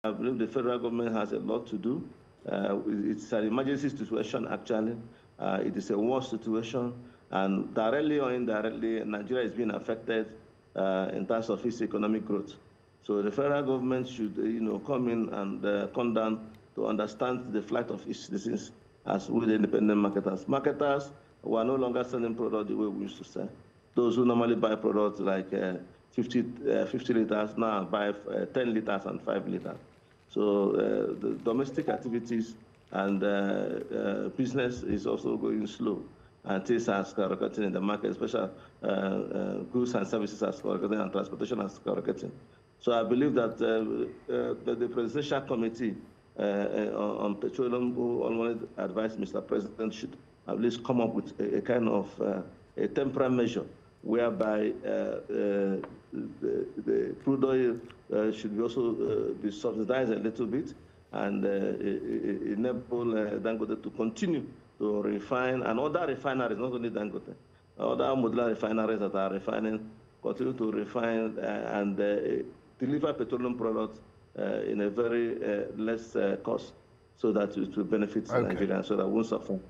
I believe the federal government has a lot to do. It's an emergency situation, actually. It is a war situation, and directly or indirectly, Nigeria is being affected in terms of its economic growth. So the federal government should, come in and come down to understand the plight of its citizens as with the independent marketers. Marketers who are no longer selling product the way we used to sell. Those who normally buy products like 50 liters now buy 10 liters and 5 liters. So the domestic activities and business is also going slow, and things are skyrocketing in the market, especially goods and services are skyrocketing and transportation is skyrocketing. So I believe that the presidential committee on petroleum, who already advised Mr. President, should at least come up with a kind of a temporary measure whereby the crude oil should be also be subsidized a little bit and enable Dangote to continue to refine, and other refineries, not only Dangote, other modular refineries that are refining, continue to refine and deliver petroleum products in a very less cost, so that it will benefit Nigerians, so that we won't suffer.